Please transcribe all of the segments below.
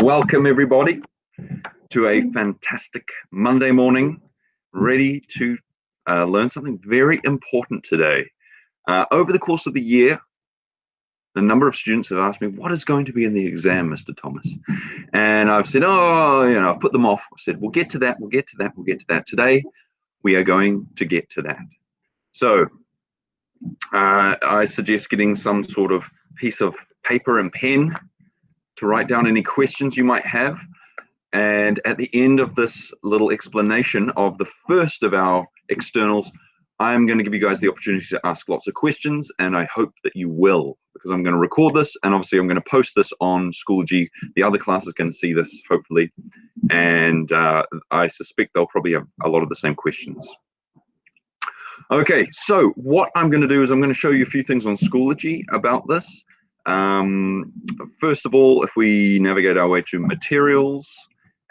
Welcome everybody to a fantastic Monday morning, ready to learn something very important today. Over the course of the year, a number of students have asked me, what is going to be in the exam, Mr. Thomas? And I've said, I've put them off. I said, we'll get to that, we'll get to that, we'll get to that. Today, we are going to get to that. So I suggest getting some sort of piece of paper and pen to write down any questions you might have. And at the end of this little explanation of the first of our externals, I'm going to give you guys the opportunity to ask lots of questions, and I hope that you will, because I'm going to record this, and obviously I'm going to post this on Schoology. The other class is going to see this, hopefully, and I suspect they'll probably have a lot of the same questions. Okay, so what I'm going to do is I'm going to show you a few things on Schoology about this. First of all, if we navigate our way to materials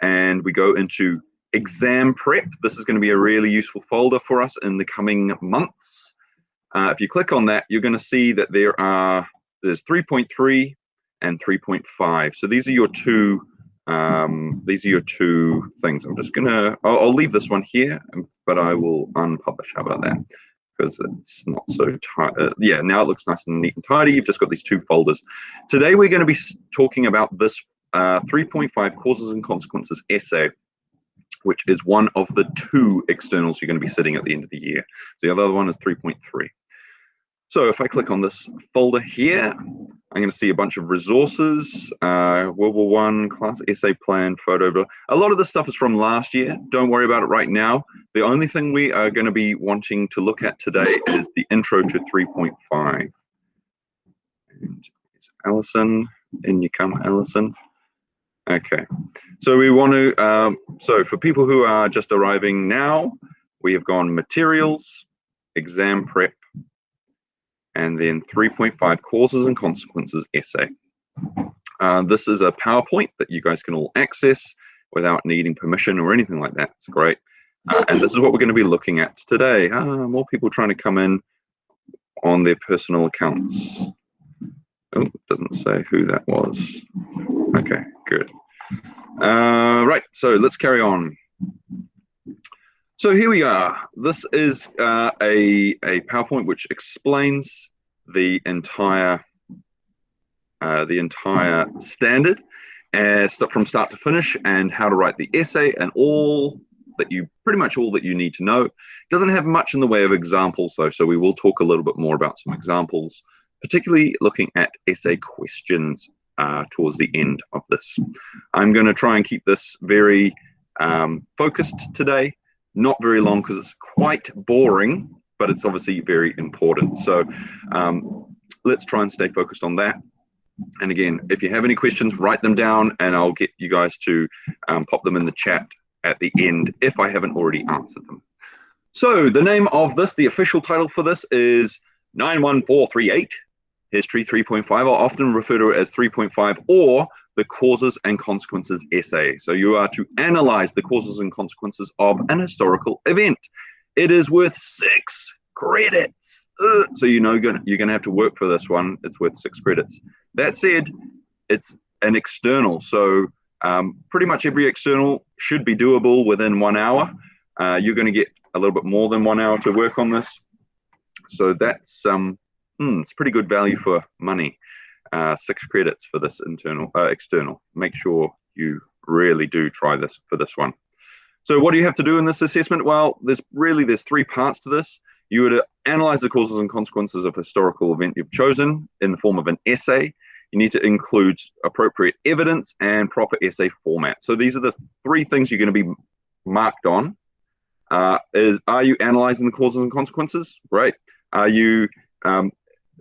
and we go into exam prep, this is going to be a really useful folder for us in the coming months. If you click on that, you're going to see that there's 3.3 and 3.5. So these are your two things. I'm just gonna, I'll leave this one here, but I will unpublish. How about that? Because it's not so tight. Yeah, now it looks nice and neat and tidy. You've just got these two folders. Today we're going to be talking about this 3.5 causes and consequences essay, which is one of the two externals you're going to be sitting at the end of the year. So the other one is 3.3. So if I click on this folder here, I'm going to see a bunch of resources, World War I, class essay plan, photo. A lot of this stuff is from last year. Don't worry about it right now. The only thing we are going to be wanting to look at today is the intro to 3.5. And it's Alison. In you come, Alison. Okay. So we want to, so for people who are just arriving now, we have gone materials, exam prep, and then 3.5 causes and consequences essay. This is a PowerPoint that you guys can all access without needing permission or anything like that. It's great. And this is what we're going to be looking at today. More people trying to come in on their personal accounts. Oh, it doesn't say who that was. Okay, good. Right, so let's carry on. So here we are. This is a PowerPoint which explains the entire standard from start to finish, and how to write the essay, and pretty much all that you need to know. It doesn't have much in the way of examples though, so we will talk a little bit more about some examples, particularly looking at essay questions towards the end of this. I'm going to try and keep this very focused today. Not very long because it's quite boring, but it's obviously very important. So let's try and stay focused on that. And again, if you have any questions, write them down and I'll get you guys to pop them in the chat at the end if I haven't already answered them. So the name of this, the official title for this is 91438, History 3.5. I'll often refer to it as 3.5 or the causes and consequences essay. So you are to analyze the causes and consequences of an historical event. It is worth 6 credits. So you know you're gonna have to work for this one. It's worth 6 credits. That said, it's an external. So pretty much every external should be doable within 1 hour. You're gonna get a little bit more than 1 hour to work on this. So that's it's pretty good value for money. 6 credits for this external. Make sure you really do try this for this one. So what do you have to do in this assessment? Well, there's 3 parts to this. You were to analyze the causes and consequences of a historical event you've chosen in the form of an essay. You need to include appropriate evidence and proper essay format. So these are the 3 things you're going to be marked on. Are you analyzing the causes and consequences? Great. Are you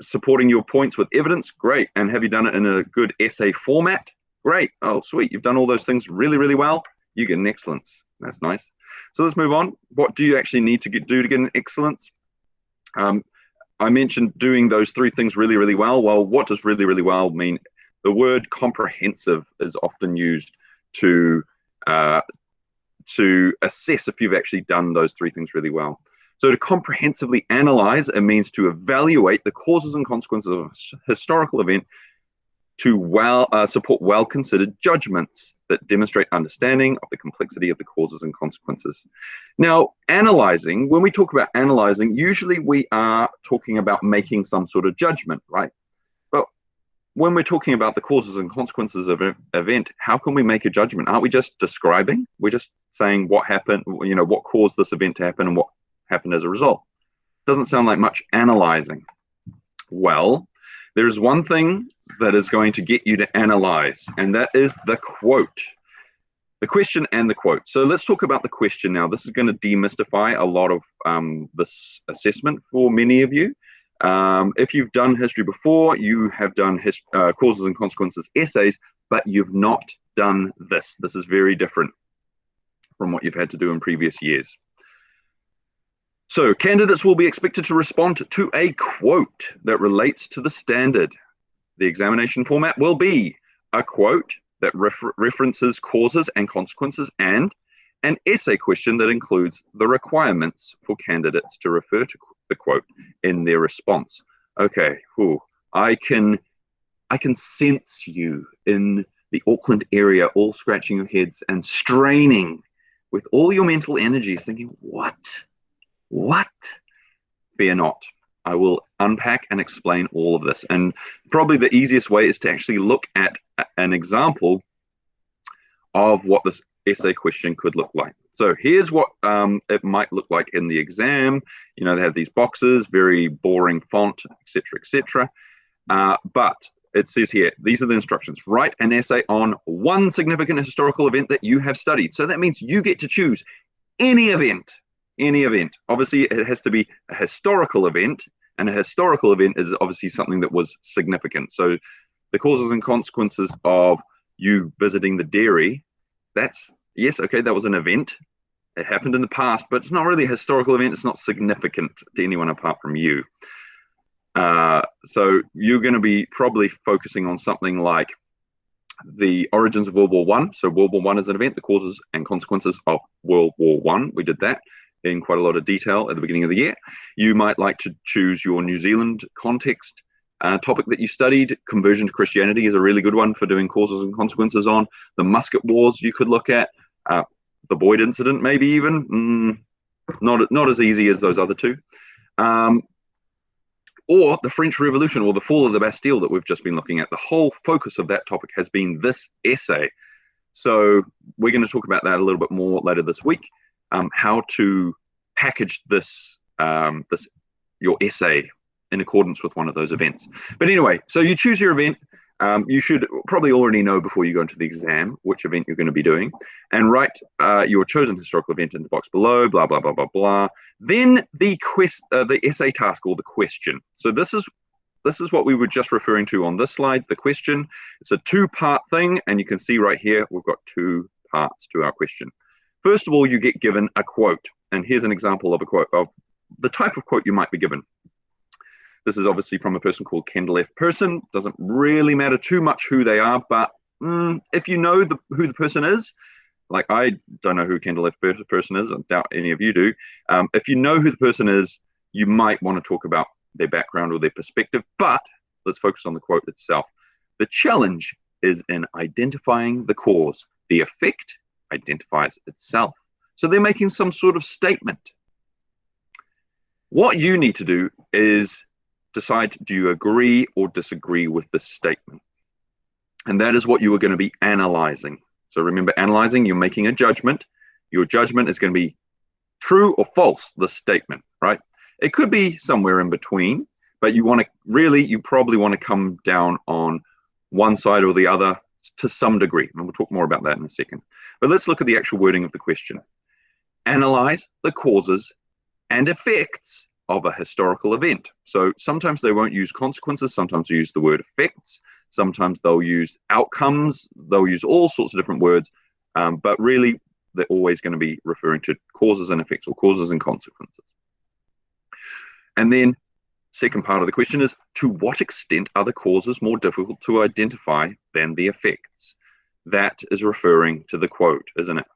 supporting your points with evidence? Great. And have you done it in a good essay format? Great. Oh, sweet. You've done all those things really, really well. You get an excellence. That's nice. So let's move on. What do you actually need to do to get an excellence? I mentioned doing those 3 things really, really well. Well, what does really, really well mean? The word comprehensive is often used to assess if you've actually done those 3 things really well. So to comprehensively analyze, it means to evaluate the causes and consequences of a historical event to support well-considered judgments that demonstrate understanding of the complexity of the causes and consequences. Now, analyzing, when we talk about analyzing, usually we are talking about making some sort of judgment, right? But when we're talking about the causes and consequences of an event, how can we make a judgment? Aren't we just describing? We're just saying what happened, what caused this event to happen and what happened as a result. Doesn't sound like much analyzing. Well, there's one thing that is going to get you to analyze, and that is the quote. The question and the quote. So let's talk about the question now. This is going to demystify a lot of this assessment for many of you. If you've done history before, you have done causes and consequences essays, but you've not done this. This is very different from what you've had to do in previous years. So candidates will be expected to respond to a quote that relates to the standard. The examination format will be a quote that references causes and consequences, and an essay question that includes the requirements for candidates to refer to the quote in their response. Okay, I can sense you in the Auckland area, all scratching your heads and straining with all your mental energies, thinking, what? Fear not. I will unpack and explain all of this. And probably the easiest way is to actually look at an example of what this essay question could look like. So here's what it might look like in the exam. They have these boxes, very boring font, etc., etc. But it says here, these are the instructions. Write an essay on one significant historical event that you have studied. So that means you get to choose any event. Obviously, it has to be a historical event, and a historical event is obviously something that was significant. So the causes and consequences of you visiting the dairy, yes, okay, that was an event. It happened in the past, but it's not really a historical event. It's not significant to anyone apart from you. So you're going to be probably focusing on something like the origins of World War I. So World War I is an event, the causes and consequences of World War I. We did that in quite a lot of detail at the beginning of the year. You might like to choose your New Zealand context topic that you studied. Conversion to Christianity is a really good one for doing causes and consequences on. The Musket Wars you could look at. The Boyd incident, maybe even. Not as easy as those other two. Or the French Revolution or the fall of the Bastille that we've just been looking at. The whole focus of that topic has been this essay. So we're going to talk about that a little bit more later this week. How to package this, your essay in accordance with one of those events. But anyway, so you choose your event. You should probably already know before you go into the exam which event you're going to be doing, and write your chosen historical event in the box below, blah, blah, blah, blah, blah. Then the essay task, or the question. So this is what we were just referring to on this slide, the question. It's a two-part thing, and you can see right here, we've got two parts to our question. First of all, you get given a quote, and here's an example of a quote, of the type of quote you might be given. This is obviously from a person called Kendall F. Person. Doesn't really matter too much who they are, but if you know who the person is, like I don't know who Kendall F. Person is, I doubt any of you do. If you know who the person is, you might want to talk about their background or their perspective, but let's focus on the quote itself. The challenge is in identifying the cause. The effect identifies itself. So they're making some sort of statement. What you need to do is decide, do you agree or disagree with this statement? And that is what you are going to be analyzing. So remember, analyzing, you're making a judgment. Your judgment is going to be true or false, the statement, right? It could be somewhere in between, but you probably want to come down on one side or the other to some degree. And we'll talk more about that in a second. But let's look at the actual wording of the question. Analyze the causes and effects of a historical event. So sometimes they won't use consequences, sometimes they use the word effects, sometimes they'll use outcomes, they'll use all sorts of different words, but really they're always going to be referring to causes and effects, or causes and consequences. And then second part of the question is, to what extent are the causes more difficult to identify than the effects? That is referring to the quote, isn't it?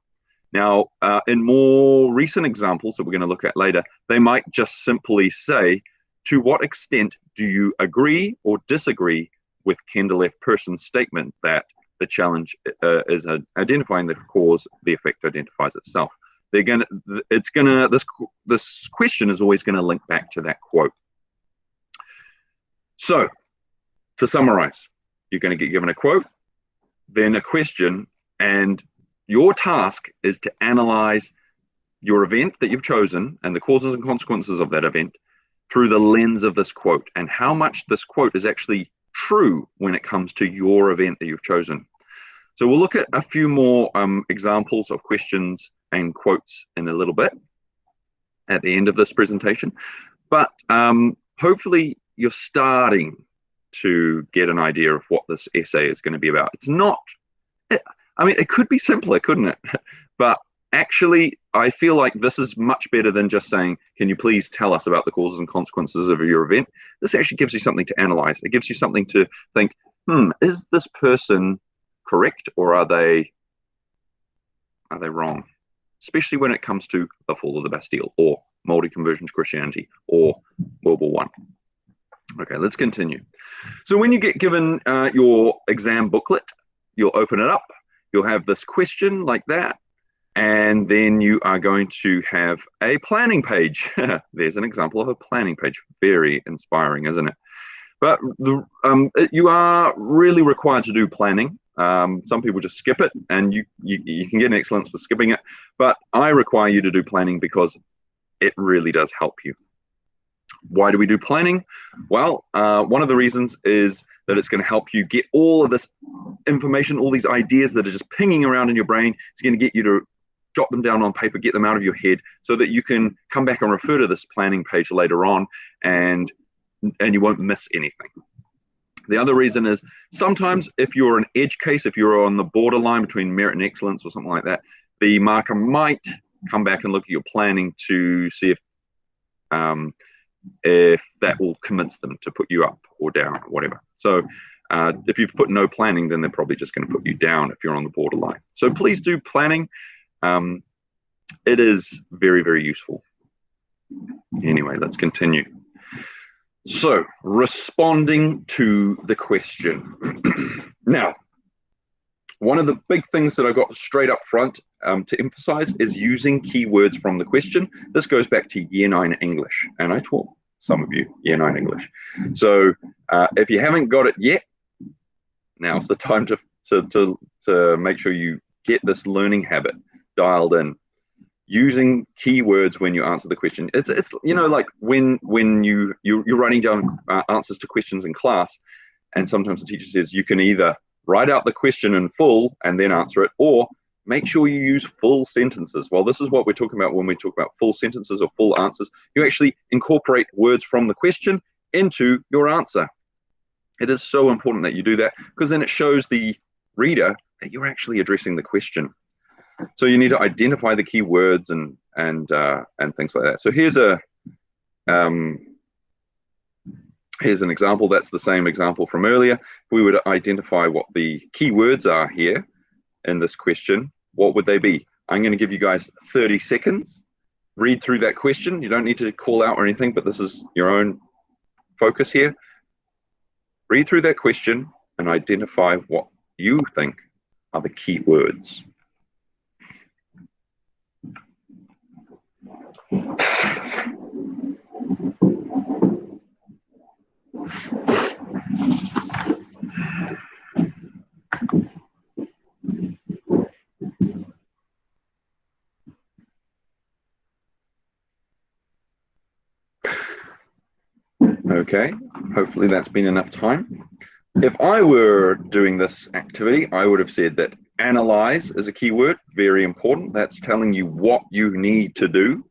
Now, in more recent examples that we're going to look at later, they might just simply say, to what extent do you agree or disagree with Kendall F. Person's statement that the challenge is identifying the cause, the effect identifies itself. This question is always going to link back to that quote. So, to summarize, you're going to get given a quote, then a question, and your task is to analyze your event that you've chosen and the causes and consequences of that event through the lens of this quote, and how much this quote is actually true when it comes to your event that you've chosen. So we'll look at a few more examples of questions and quotes in a little bit at the end of this presentation. But hopefully you're starting to get an idea of what this essay is going to be about. It's not, I mean, it could be simpler, couldn't it? But actually, I feel like this is much better than just saying, can you please tell us about the causes and consequences of your event? This actually gives you something to analyze. It gives you something to think, is this person correct, or are they wrong? Especially when it comes to the fall of the Bastille, or Māori conversion to Christianity, or World War I. Okay, let's continue. So when you get given your exam booklet, you'll open it up. You'll have this question like that. And then you are going to have a planning page. There's an example of a planning page. Very inspiring, isn't it? But you are really required to do planning. Some people just skip it, and you can get an excellence for skipping it. But I require you to do planning because it really does help you. Why do we do planning? Well, one of the reasons is that it's going to help you get all of this information, all these ideas that are just pinging around in your brain. It's going to get you to jot them down on paper, get them out of your head, so that you can come back and refer to this planning page later on, and you won't miss anything. The other reason is sometimes if you're an edge case, if you're on the borderline between merit and excellence or something like that, the marker might come back and look at your planning to see if that will convince them to put you up or down or whatever. So if you've put no planning, then they're probably just going to put you down if you're on the borderline. So please do planning. It is very, very useful. Anyway, let's continue. So, responding to the question. Now, one of the big things that I got straight up front to emphasize is using keywords from the question. This goes back to Year 9 English, and I taught some of you Year 9 English. So, if you haven't got it yet, now's the time to make sure you get this learning habit dialed in. Using keywords when you answer the question. It's you know, like when you're writing down answers to questions in class, and sometimes the teacher says you can either write out the question in full and then answer it, or make sure you use full sentences. Well, this is what we're talking about when we talk about full sentences or full answers. You actually incorporate words from the question into your answer. It is so important that you do that, because then it shows the reader that you're actually addressing the question. So you need to identify the key words and things like that. So here's an example. That's the same example from earlier. If we were to identify what the key words are here in this question, what would they be? I'm going to give you guys 30 seconds. Read through that question. You don't need to call out or anything, but this is your own focus here. Read through that question and identify what you think are the key words. Okay, hopefully that's been enough time. If I were doing this activity, I would have said that analyze is a keyword, very important. That's telling you what you need to do,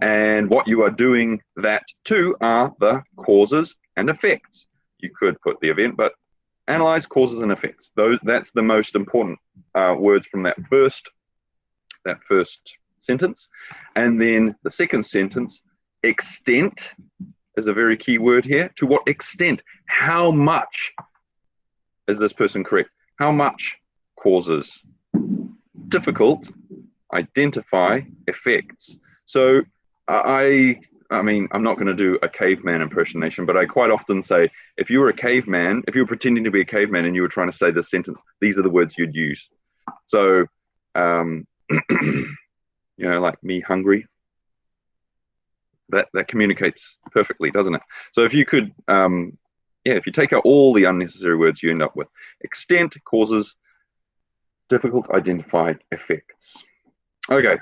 and what you are doing that to are the causes and effects. You could put the event, but analyze causes and effects. That's the most important words from that first sentence. And then the second sentence, extent is a very key word here. To what extent? How much is this person correct? How much causes? Difficult, identify effects. So I I mean, I'm not going to do a caveman impersonation, but I quite often say, if you were a caveman, if you were pretending to be a caveman and you were trying to say this sentence, these are the words you'd use. So, like me hungry, that communicates perfectly, doesn't it? So if you could, if you take out all the unnecessary words, you end up with extent, causes, difficult identified effects. Okay.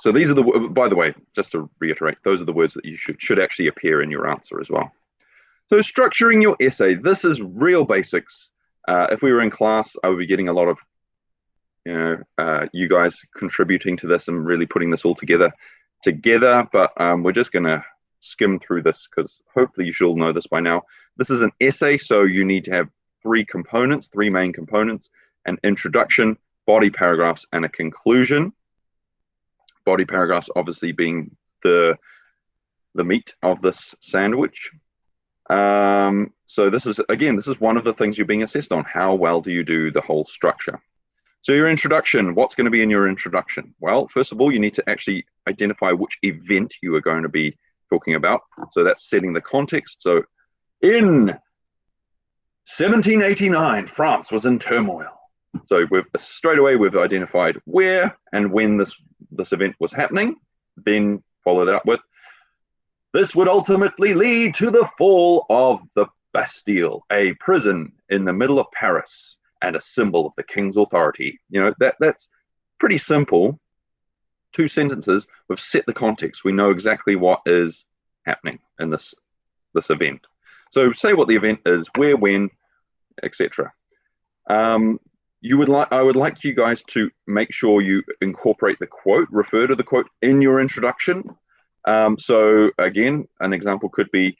So these are by the way, just to reiterate, those are the words that you should actually appear in your answer as well. So structuring your essay, this is real basics. If we were in class, I would be getting a lot of, you guys contributing to this and really putting this all together. But we're just going to skim through this because hopefully you should all know this by now. This is an essay, so you need to have three main components: an introduction, body paragraphs, and a conclusion. Body paragraphs obviously being the meat of this sandwich. So this is one of the things you're being assessed on. How well do you do the whole structure? So your introduction, what's going to be in your introduction? Well, first of all, you need to actually identify which event you are going to be talking about. So that's setting the context. So in 1789, France was in turmoil. So straight away we've identified where and when this event was happening. Then follow that up with, this would ultimately lead to the fall of the Bastille, a prison in the middle of Paris and a symbol of the king's authority. That's pretty simple. 2 sentences. We've set the context. We know exactly what is happening in this event. So say what the event is, where, when, etc. I would like you guys to make sure you incorporate the quote, refer to the quote in your introduction. So again, an example could be,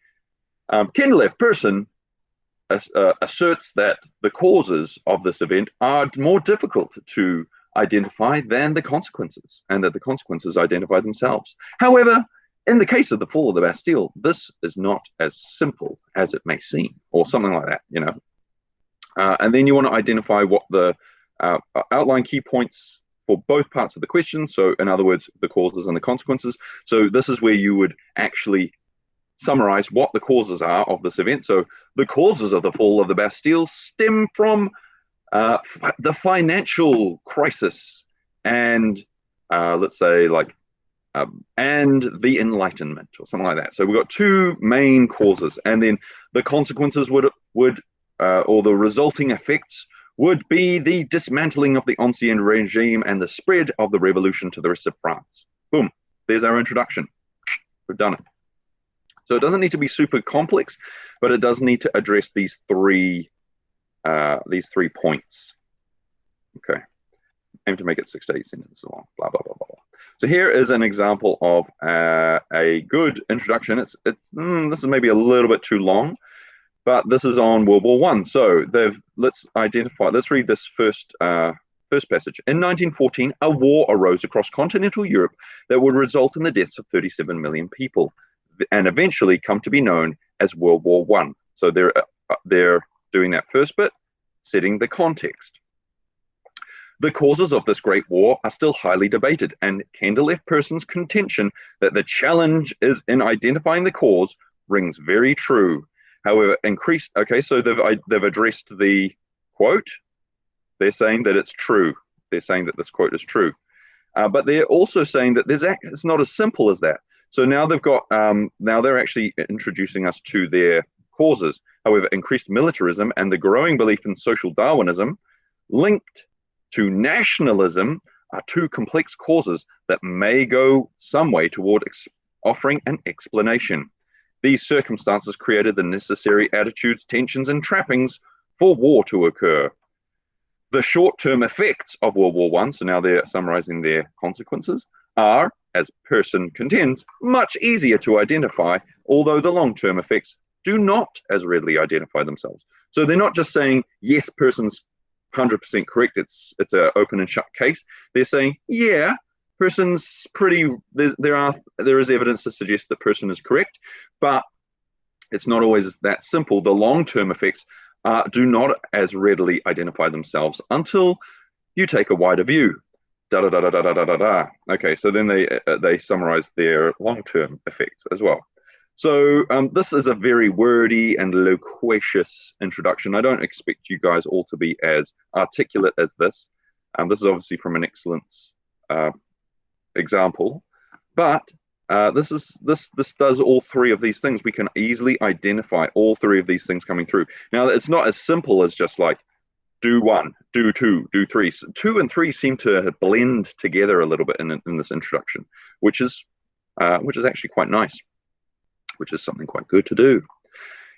Kendall F. Person asserts that the causes of this event are more difficult to identify than the consequences, and that the consequences identify themselves. However, in the case of the fall of the Bastille, this is not as simple as it may seem, or something like that, and then you want to identify what the outline key points for both parts of the question. So in other words, the causes and the consequences. So this is where you would actually summarize what the causes are of this event. So the causes of the fall of the Bastille stem from the financial crisis and let's say and the Enlightenment or something like that. So we've got 2 main causes, and then the consequences would or the resulting effects would be the dismantling of the Ancien regime and the spread of the revolution to the rest of France. Boom, there's our introduction. We've done it. So it doesn't need to be super complex, but it does need to address these three points. Okay, aim to make it 6 to 8 sentences long, blah, blah, blah, blah. So here is an example of a good introduction. This is maybe a little bit too long, but this is on World War I. So let's read this first passage. In 1914, a war arose across continental Europe that would result in the deaths of 37 million people and eventually come to be known as World War I. So they're doing that first bit, setting the context. The causes of this great war are still highly debated, and Kendall F. Person's contention that the challenge is in identifying the cause rings very true. However, so they've addressed the quote. They're saying that it's true. They're saying that this quote is true. But they're also saying that it's not as simple as that. So now they're actually introducing us to their causes. However, increased militarism and the growing belief in social Darwinism linked to nationalism are 2 complex causes that may go some way toward offering an explanation. These circumstances created the necessary attitudes, tensions, and trappings for war to occur. The short-term effects of World War I, so now they're summarizing their consequences, are, as Person contends, much easier to identify, although the long-term effects do not as readily identify themselves. So they're not just saying, yes, Person's 100% correct, it's an open and shut case. They're saying, yeah, Person's there is evidence to suggest that Person is correct, but it's not always that simple. The long-term effects do not as readily identify themselves until you take a wider view. da da da da da da da da. Okay, so then they summarize their long-term effects as well. So this is a very wordy and loquacious introduction. I don't expect you guys all to be as articulate as this. This is obviously from an excellence example, but this does all three of these things. We can easily identify all three of these things coming through. Now, it's not as simple as just like do one, do two, do three. So 2 and 3 seem to blend together a little bit in this introduction, which is actually quite nice, which is something quite good to do.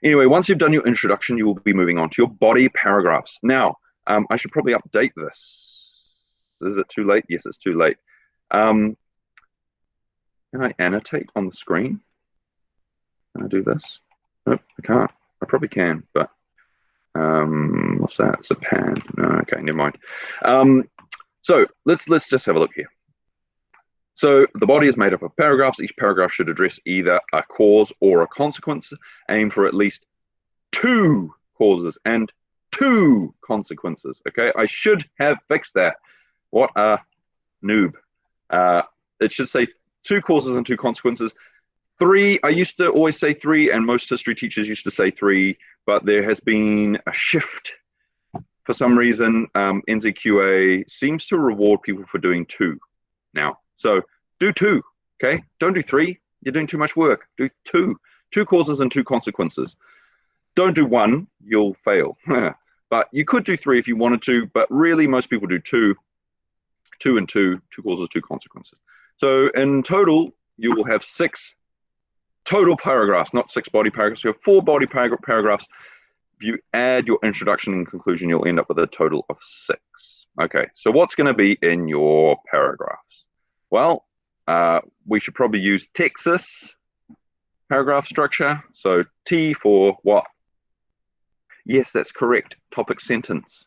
Anyway, once you've done your introduction, you will be moving on to your body paragraphs. Now, I should probably update this. Is it too late? Yes, it's too late. Can I annotate on the screen? Can I do this? Nope, I can't. I probably can, but what's that? It's a pan. No, okay, never mind. So let's just have a look here. So the body is made up of paragraphs. Each paragraph should address either a cause or a consequence. Aim for at least 2 causes and 2 consequences. Okay, I should have fixed that. What a noob. It should say 2 causes and 2 consequences. 3, I used to always say 3, and most history teachers used to say 3, but there has been a shift. For some reason, NZQA seems to reward people for doing 2 now. So do 2, okay? Don't do 3. You're doing too much work. Do 2. 2 causes and 2 consequences. Don't do 1. You'll fail. But you could do 3 if you wanted to, but really most people do 2. 2 and 2. 2 causes, 2 consequences. So in total, you will have 6 total paragraphs, not 6 body paragraphs. You have 4 body paragraphs. If you add your introduction and conclusion, you'll end up with a total of 6. Okay, so what's going to be in your paragraphs? Well, we should probably use Texas paragraph structure. So T for what? Yes, that's correct. Topic sentence.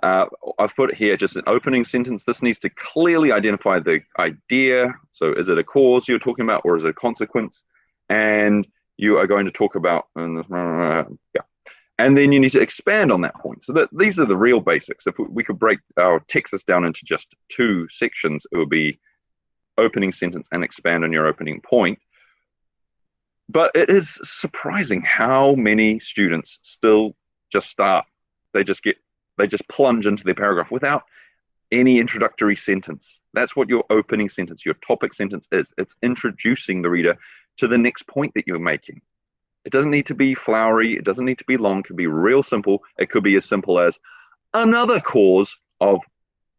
I've put it here just an opening sentence. This needs to clearly identify the idea. So is it a cause you're talking about, or is it a consequence? And you are going to talk about, yeah. And then you need to expand on that point. So that these are the real basics. If we could break our Texas down into just 2 sections, it would be opening sentence and expand on your opening point. But it is surprising how many students still just start. They just plunge into their paragraph without any introductory sentence. That's what your opening sentence, your topic sentence is. It's introducing the reader to the next point that you're making. It doesn't need to be flowery. It doesn't need to be long. It could be real simple. It could be as simple as another cause of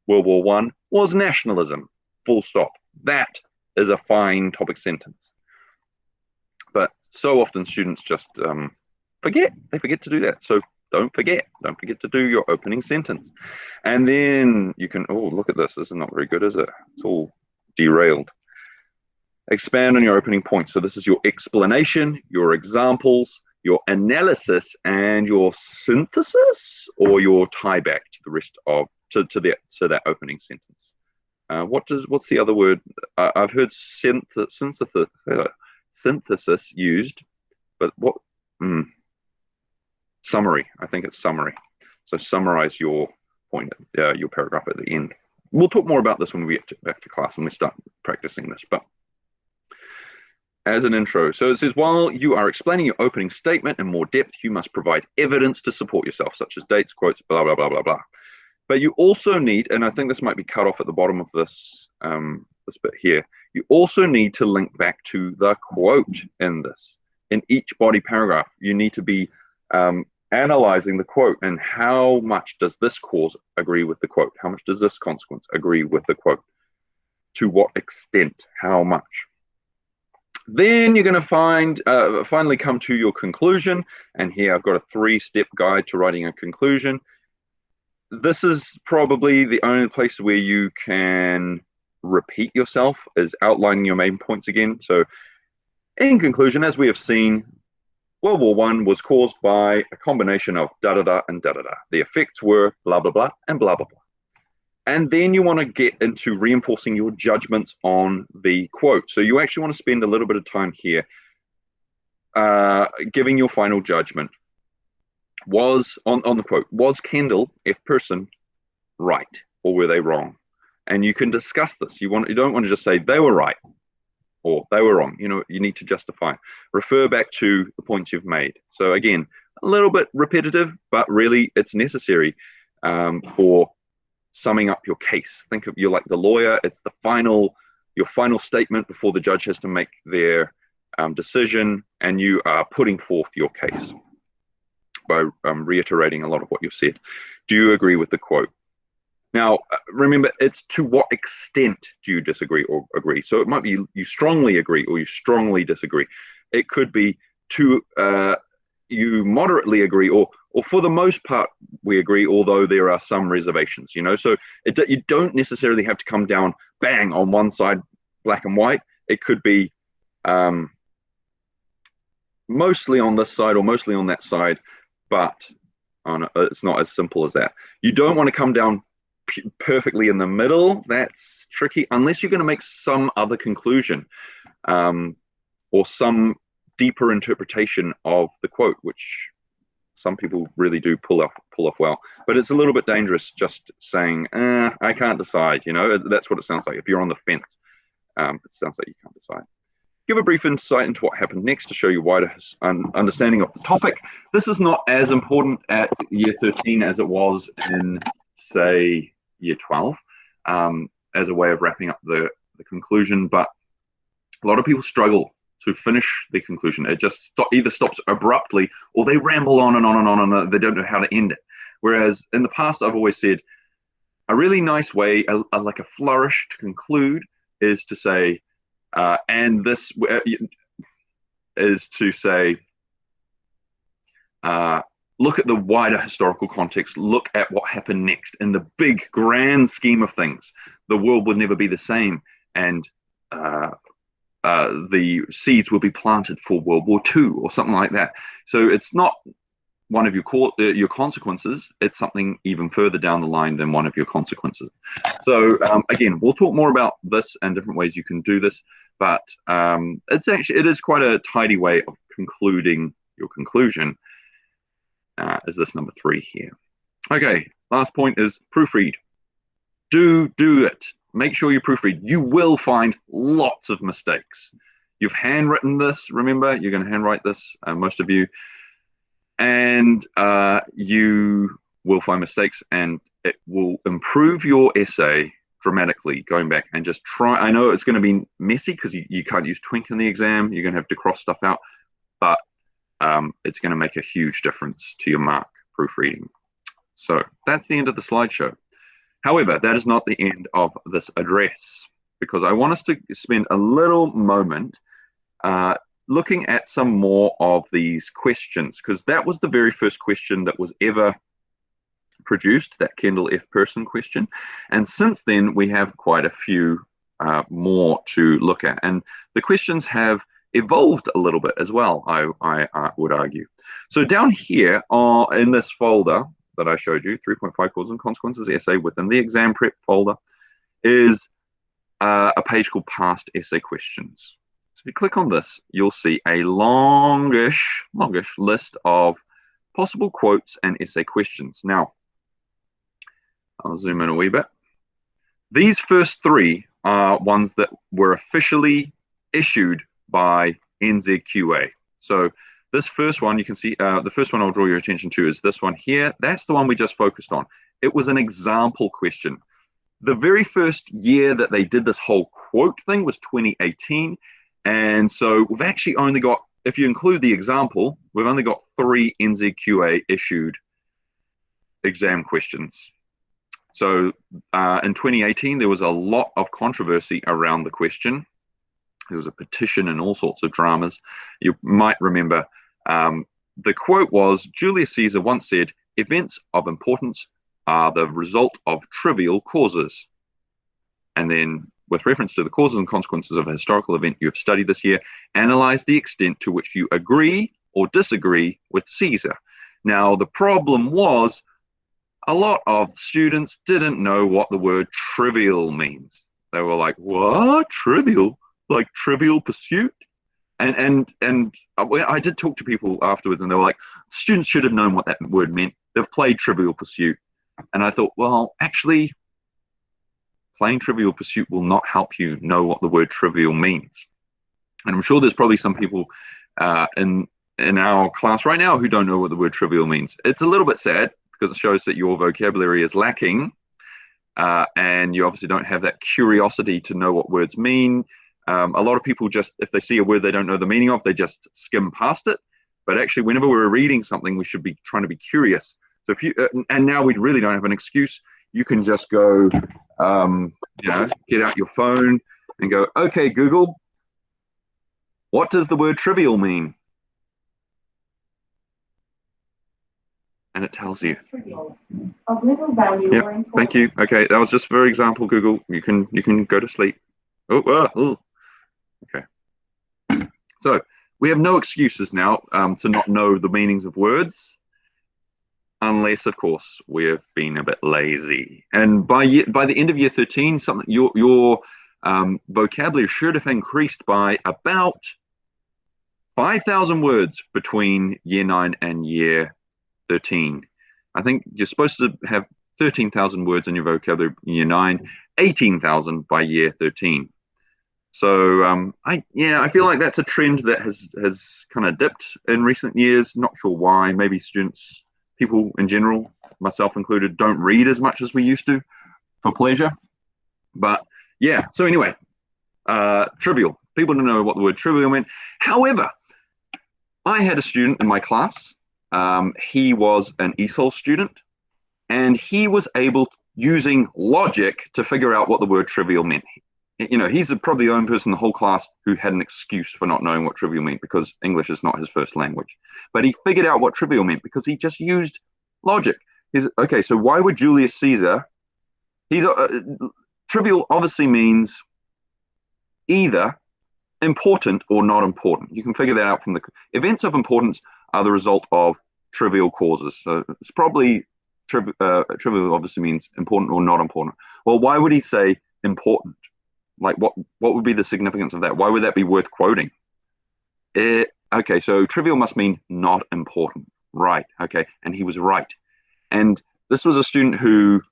World War I was nationalism, full stop. That is a fine topic sentence. But so often students just forget. They forget to do that. So don't forget. Don't forget to do your opening sentence. And then you can, oh, look at this. This is not very good, is it? It's all derailed. Expand on your opening point. So this is your explanation, your examples, your analysis, and your synthesis, or your tie back to the rest of to that opening sentence. What's the other word? I've heard synthesis used, but what? Summary. I think it's summary. So summarize your point, your paragraph at the end. We'll talk more about this when we get back to class and we start practicing this, but as an intro. So it says, while you are explaining your opening statement in more depth, you must provide evidence to support yourself, such as dates, quotes, blah, blah, blah, blah, blah. But you also need, and I think this might be cut off at the bottom of this, this bit here, you also need to link back to the quote in this. In each body paragraph, you need to be analyzing the quote and how much does this cause agree with the quote? How much does this consequence agree with the quote? To what extent? How much? Then you're going to finally come to your conclusion. And here I've got a 3-step guide to writing a conclusion. This is probably the only place where you can repeat yourself, is outlining your main points again. So in conclusion, as we have seen, World War I was caused by a combination of da-da-da and da-da-da. The effects were blah, blah, blah, and blah, blah, blah. And then you want to get into reinforcing your judgments on the quote. So you actually want to spend a little bit of time here giving your final judgment. Was, on the quote, was Kendall F. Person right, or were they wrong? and you can discuss this. You don't want to just say they were right or they were wrong. You need to justify. Refer back to the points you've made. So again, a little bit repetitive, but really it's necessary for summing up your case. Think of you like the lawyer. It's your final statement before the judge has to make their decision, and you are putting forth your case by reiterating a lot of what you've said. Do you agree with the quote? Now, remember, it's to what extent do you disagree or agree? So it might be you strongly agree or you strongly disagree. It could be you moderately agree, or for the most part we agree, although there are some reservations. So you don't necessarily have to come down bang on one side, black and white. It could be mostly on this side or mostly on that side, but it's not as simple as that. You don't want to come down perfectly in the middle. That's tricky unless you're going to make some other conclusion or some deeper interpretation of the quote, which some people really do pull off well. But it's a little bit dangerous just saying, I can't decide. That's what it sounds like. If you're on the fence, it sounds like you can't decide. Give a brief insight into what happened next to show you wider understanding of the topic. This is not as important at year 13 as it was in, say, year 12, as a way of wrapping up the conclusion. But a lot of people struggle to finish the conclusion. It just either stops abruptly or they ramble on and on and on, and they don't know how to end it. Whereas in the past, I've always said a really nice way, like a flourish to conclude, is to say, and this is to say, look at the wider historical context, look at what happened next. In the big, grand scheme of things, the world would never be the same, and the seeds will be planted for World War II or something like that. So it's not one of your consequences, it's something even further down the line than one of your consequences. So again, we'll talk more about this and different ways you can do this, but it is quite a tidy way of concluding your conclusion. Is this number 3 here? Okay, last point is proofread. Do it. Make sure you proofread. You will find lots of mistakes. You've handwritten this, remember, you're going to handwrite this, most of you, and you will find mistakes, and it will improve your essay dramatically. Going back and just try. I know it's going to be messy because you can't use Twink in the exam. You're going to have to cross stuff out, but it's going to make a huge difference to your mark proofreading. So that's the end of the slideshow. However, that is not the end of this address, because I want us to spend a little moment looking at some more of these questions, because that was the very first question that was ever produced, that Kendall F. Person question. And since then, we have quite a few more to look at. And the questions have evolved a little bit as well, I would argue. So down here in this folder that I showed you, 3.5 Causes and Consequences essay within the exam prep folder, is a page called Past Essay Questions. So if you click on this, you'll see a longish list of possible quotes and essay questions. Now, I'll zoom in a wee bit. These first 3 are ones that were officially issued by NZQA. So this first one, you can see, the first one I'll draw your attention to is this one here. That's the one we just focused on. It was an example question. The very first year that they did this whole quote thing was 2018. And so we've actually only got, if you include the example, we've only got 3 NZQA issued exam questions. So in 2018, there was a lot of controversy around the question. There was a petition and all sorts of dramas. You might remember the quote was, Julius Caesar once said, events of importance are the result of trivial causes. And then with reference to the causes and consequences of a historical event you have studied this year, analyze the extent to which you agree or disagree with Caesar. Now, the problem was a lot of students didn't know what the word trivial means. They were like, what? Trivial? Like Trivial Pursuit? And I did talk to people afterwards, and they were like, students should have known what that word meant. They've played Trivial Pursuit. And I thought, well, actually, playing Trivial Pursuit will not help you know what the word trivial means. And I'm sure there's probably some people in our class right now who don't know what the word trivial means. It's a little bit sad because it shows that your vocabulary is lacking, and you obviously don't have that curiosity to know what words mean. A lot of people just, if they see a word they don't know the meaning of, they just skim past it. But actually, whenever we're reading something, we should be trying to be curious. So if you, and now we really don't have an excuse. You can just go, get out your phone and go, okay, Google, what does the word trivial mean? And it tells you. Of little value or importance. Thank you. Okay, that was just for example, Google. You can go to sleep. Okay. So we have no excuses now to not know the meanings of words, unless, of course, we have been a bit lazy. And by the end of year 13, your vocabulary should have increased by about 5,000 words between year 9 and year 13. I think you're supposed to have 13,000 words in your vocabulary in year 9, 18,000 by year 13. So I feel like that's a trend that has kind of dipped in recent years. Not sure why. Maybe students, people in general, myself included, don't read as much as we used to for pleasure. But yeah, so anyway, trivial. People don't know what the word trivial meant. However, I had a student in my class. He was an ESOL student, and he was able, using logic, to figure out what the word trivial meant. He's probably the only person in the whole class who had an excuse for not knowing what trivial meant, because English is not his first language. But he figured out what trivial meant because he just used logic. Okay, so why would Julius Caesar? Trivial obviously means either important or not important. You can figure that out from the events of importance are the result of trivial causes. So it's probably trivial obviously means important or not important. Well, why would he say important? Like what would be the significance of that? Why would that be worth quoting? Okay, so trivial must mean not important. Right, okay, and he was right. And this was a student who,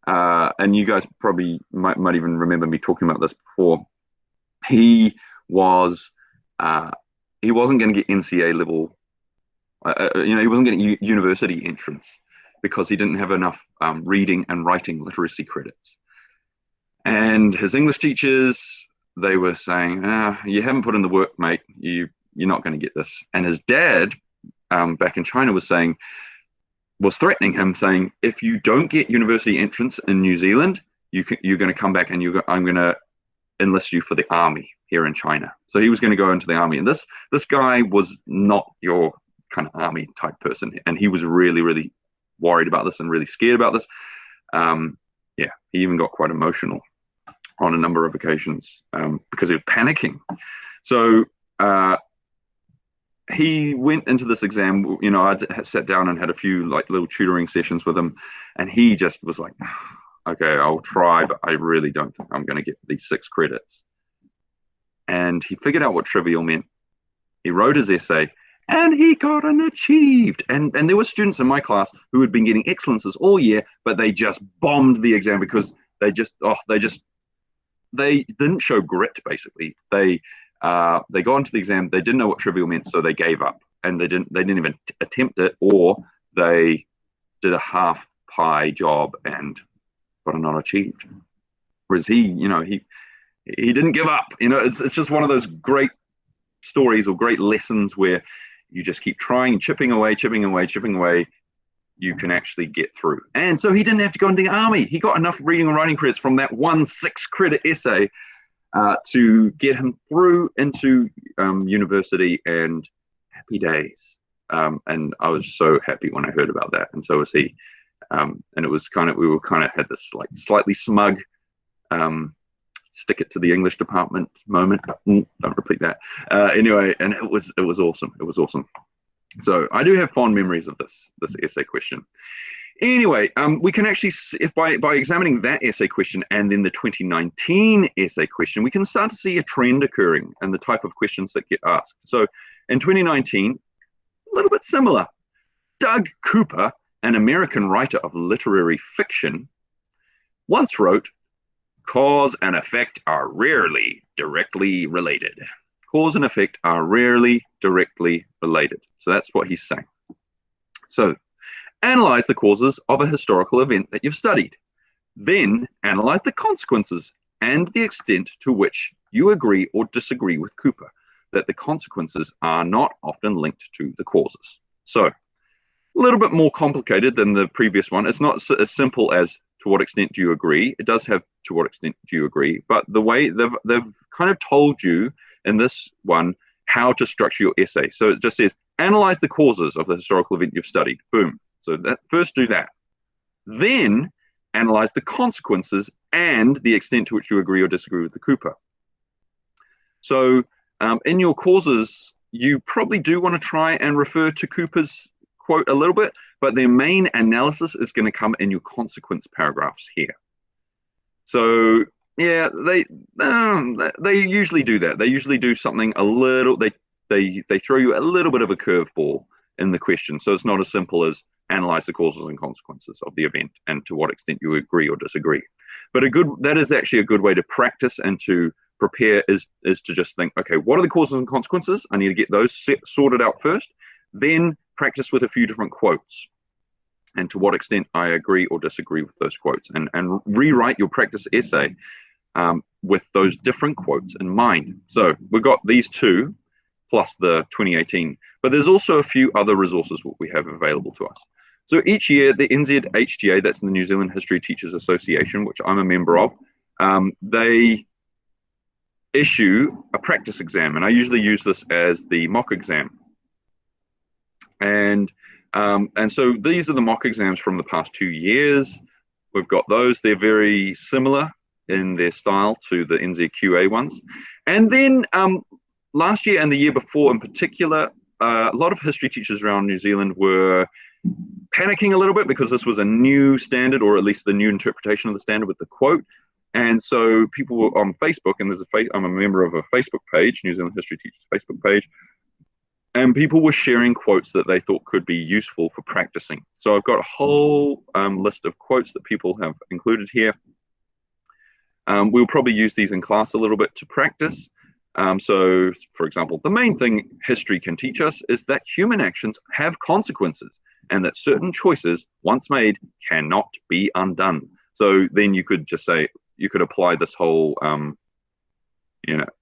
and you guys probably might even remember me talking about this before, he wasn't going to get NCA level, he wasn't getting university entrance because he didn't have enough reading and writing literacy credits. And his English teachers, they were saying, you haven't put in the work, mate. You're not going to get this. And his dad, back in China, was threatening him, saying, if you don't get university entrance in New Zealand, you're going to come back and I'm going to enlist you for the army here in China. So he was going to go into the army. And this guy was not your kind of army type person. And he was really, really worried about this and really scared about this. He even got quite emotional on a number of occasions because he was panicking. So he went into this exam. I sat down and had a few little tutoring sessions with him, and he just was like, okay, I'll try, but I really don't think I'm going to get these 6 credits. And he figured out what trivial meant. He wrote his essay, and he got an achieved. And there were students in my class who had been getting excellences all year, but they just bombed the exam because they didn't show grit. Basically, they got into the exam, they didn't know what trivial meant, so they gave up, and they didn't even attempt it, or they did a half pie job and got a not achieved. Whereas he didn't give up. It's just one of those great stories or great lessons where you just keep trying, chipping away, you can actually get through. And so he didn't have to go into the army. He got enough reading and writing credits from that 1 6-credit essay to get him through into university, and happy days. And I was so happy when I heard about that, and so was he. And it was we had this slightly smug stick it to the English department moment. Don't repeat that. Anyway, and it was awesome. It was awesome. So I do have fond memories of this essay question. Anyway, we can actually, if by examining that essay question and then the 2019 essay question, we can start to see a trend occurring and the type of questions that get asked. So in 2019, a little bit similar. Doug Cooper, an American writer of literary fiction, once wrote, cause and effect are rarely directly related. Cause and effect are rarely directly related. So that's what he's saying. So analyze the causes of a historical event that you've studied. Then analyze the consequences and the extent to which you agree or disagree with Cooper that the consequences are not often linked to the causes. So a little bit more complicated than the previous one. It's not as simple as to what extent do you agree. It does have to what extent do you agree, but the way they've kind of told you in this one how to structure your essay. So it just says, analyze the causes of the historical event you've studied. Boom. So that first do that. Then analyze the consequences and the extent to which you agree or disagree with the Cooper. So in your causes, you probably do want to try and refer to Cooper's quote a little bit, but their main analysis is going to come in your consequence paragraphs here. So yeah, they usually do that. They usually do something a little, they throw you a little bit of a curveball in the question. So it's not as simple as analyze the causes and consequences of the event and to what extent you agree or disagree. But that is actually a good way to practice and to prepare is to just think, okay, what are the causes and consequences? I need to get those sorted out first. Then practice with a few different quotes and to what extent I agree or disagree with those quotes, and rewrite your practice essay with those different quotes in mind. So we've got these two plus the 2018, but there's also a few other resources what we have available to us. So each year, the NZHTA, that's the New Zealand History Teachers Association, which I'm a member of, they issue a practice exam, and I usually use this as the mock exam. And so these are the mock exams from the past 2 years. We've got those. They're very similar in their style to the NZQA ones. And then last year and the year before in particular, a lot of history teachers around New Zealand were panicking a little bit because this was a new standard, or at least the new interpretation of the standard with the quote. And so people were on Facebook, and I'm a member of a Facebook page, New Zealand History Teachers Facebook page, and people were sharing quotes that they thought could be useful for practicing. So I've got a whole list of quotes that people have included here. We'll probably use these in class a little bit to practice. So, for example, the main thing history can teach us is that human actions have consequences, and that certain choices, once made, cannot be undone. So then you could just say, you could apply this whole,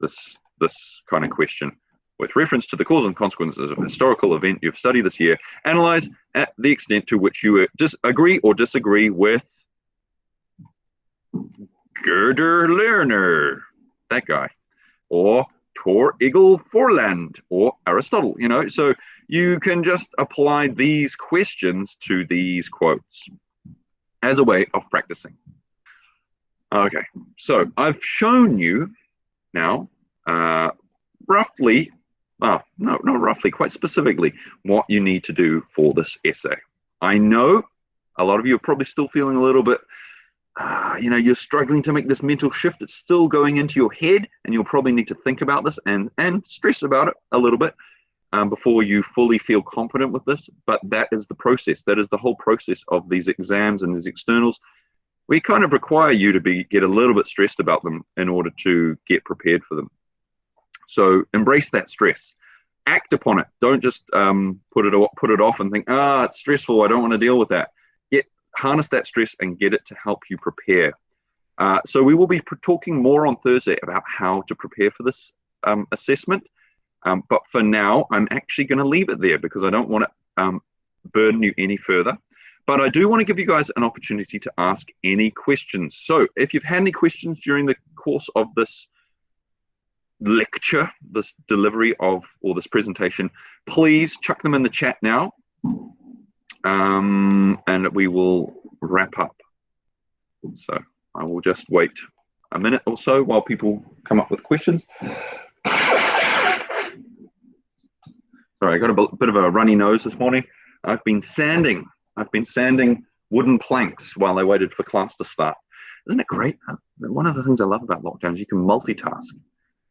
this kind of question. With reference to the causes and consequences of a historical event you've studied this year, analyze at the extent to which you agree or disagree with Gerder Lerner, that guy, or Tor Egil Forland, or Aristotle, so you can just apply these questions to these quotes as a way of practicing. Okay, so I've shown you now roughly, not roughly, quite specifically, what you need to do for this essay. I know a lot of you are probably still feeling a little bit, you're struggling to make this mental shift. It's still going into your head, and you'll probably need to think about this and stress about it a little bit before you fully feel confident with this. But that is the process. That is the whole process of these exams and these externals. We kind of require you to get a little bit stressed about them in order to get prepared for them. So embrace that stress. Act upon it. Don't just put it off and think, it's stressful, I don't want to deal with that. Harness that stress and get it to help you prepare. So we will be talking more on Thursday about how to prepare for this assessment. But for now, I'm actually going to leave it there because I don't want to burden you any further. But I do want to give you guys an opportunity to ask any questions. So if you've had any questions during the course of this lecture, this delivery of, or this presentation, please chuck them in the chat now. And we will wrap up. So I will just wait a minute or so while people come up with questions. Sorry, I got a bit of a runny nose this morning. I've been sanding wooden planks while I waited for class to start. Isn't it great? One of the things I love about lockdown is you can multitask.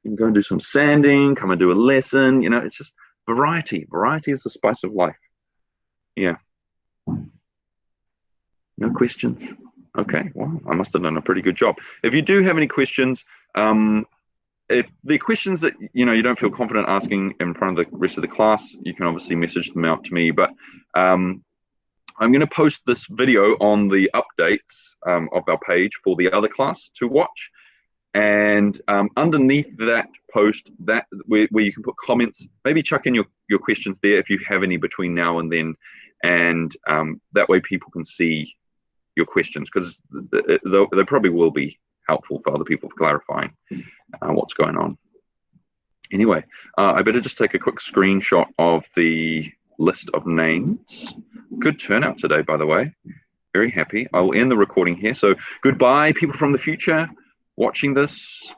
You can go and do some sanding, come and do a lesson. It's just variety. Variety is the spice of life. Yeah. No questions? Okay, well, I must have done a pretty good job. If you do have any questions, if the questions that you don't feel confident asking in front of the rest of the class, you can obviously message them out to me. But I'm going to post this video on the updates of our page for the other class to watch. And underneath that post, where you can put comments, maybe chuck in your questions there if you have any between now and then. And that way people can see your questions, because they probably will be helpful for other people for clarifying what's going on. Anyway, I better just take a quick screenshot of the list of names. Good turnout today, by the way. Very happy. I will end the recording here. So goodbye, people from the future watching this.